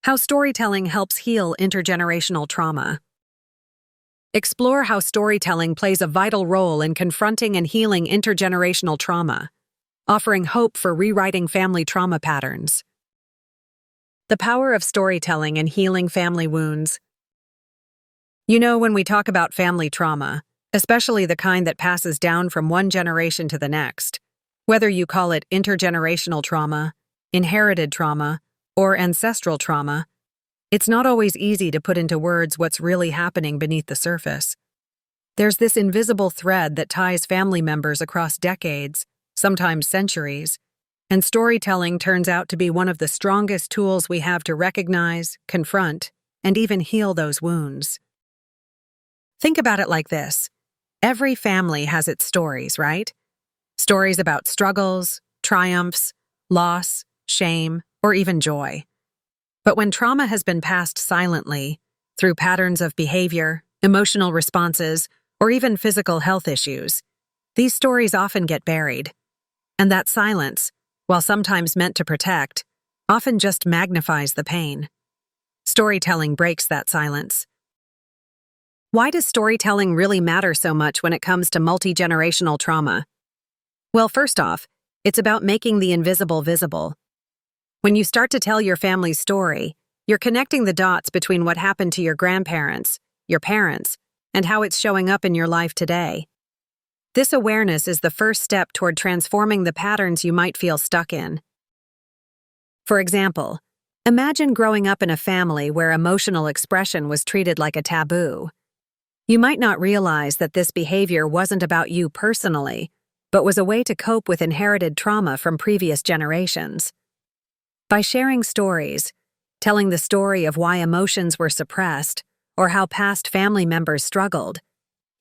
How storytelling helps heal intergenerational trauma. Explore how storytelling plays a vital role in confronting and healing intergenerational trauma, offering hope for rewriting family trauma patterns. The power of storytelling in healing family wounds. You know, when we talk about family trauma, especially the kind that passes down from one generation to the next, whether you call it intergenerational trauma, inherited trauma, or ancestral trauma, it's not always easy to put into words what's really happening beneath the surface. There's this invisible thread that ties family members across decades, sometimes centuries, and storytelling turns out to be one of the strongest tools we have to recognize, confront, and even heal those wounds. Think about it like this. Every family has its stories, right? Stories about struggles, triumphs, loss, shame, or even joy. But when trauma has been passed silently, through patterns of behavior, emotional responses, or even physical health issues, these stories often get buried. And that silence, while sometimes meant to protect, often just magnifies the pain. Storytelling breaks that silence. Why does storytelling really matter so much when it comes to multigenerational trauma? Well, first off, it's about making the invisible visible. When you start to tell your family's story, you're connecting the dots between what happened to your grandparents, your parents, and how it's showing up in your life today. This awareness is the first step toward transforming the patterns you might feel stuck in. For example, imagine growing up in a family where emotional expression was treated like a taboo. You might not realize that this behavior wasn't about you personally, but was a way to cope with inherited trauma from previous generations. By sharing stories, telling the story of why emotions were suppressed or how past family members struggled,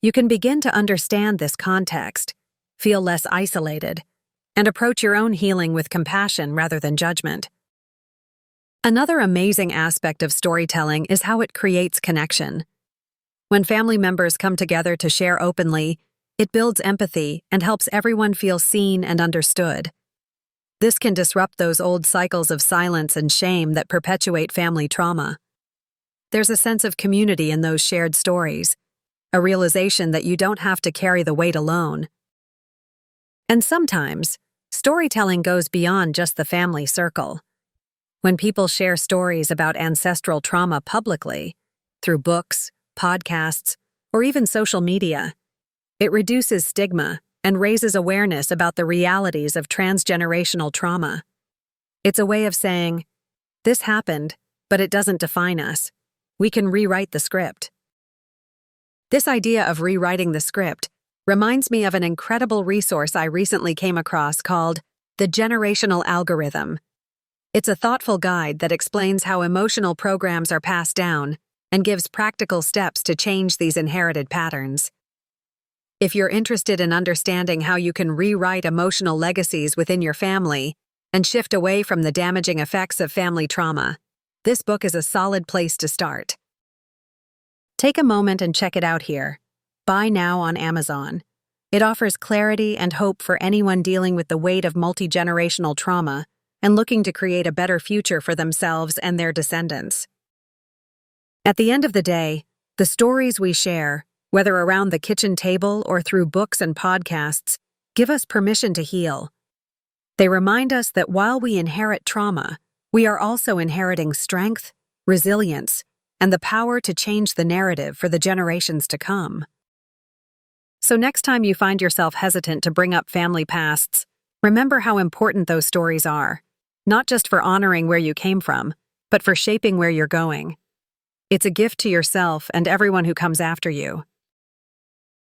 you can begin to understand this context, feel less isolated, and approach your own healing with compassion rather than judgment. Another amazing aspect of storytelling is how it creates connection. When family members come together to share openly, it builds empathy and helps everyone feel seen and understood. This can disrupt those old cycles of silence and shame that perpetuate family trauma. There's a sense of community in those shared stories, a realization that you don't have to carry the weight alone. And sometimes, storytelling goes beyond just the family circle. When people share stories about ancestral trauma publicly, through books, podcasts, or even social media, it reduces stigma and raises awareness about the realities of transgenerational trauma. It's a way of saying, this happened, but it doesn't define us. We can rewrite the script. This idea of rewriting the script reminds me of an incredible resource I recently came across called The Generational Algorithm. It's a thoughtful guide that explains how emotional programs are passed down and gives practical steps to change these inherited patterns. If you're interested in understanding how you can rewrite emotional legacies within your family and shift away from the damaging effects of family trauma, this book is a solid place to start. Take a moment and check it out here. Buy now on Amazon. It offers clarity and hope for anyone dealing with the weight of multigenerational trauma and looking to create a better future for themselves and their descendants. At the end of the day, the stories we share, whether around the kitchen table or through books and podcasts, give us permission to heal. They remind us that while we inherit trauma, we are also inheriting strength, resilience, and the power to change the narrative for the generations to come. So next time you find yourself hesitant to bring up family pasts, remember how important those stories are, not just for honoring where you came from, but for shaping where you're going. It's a gift to yourself and everyone who comes after you.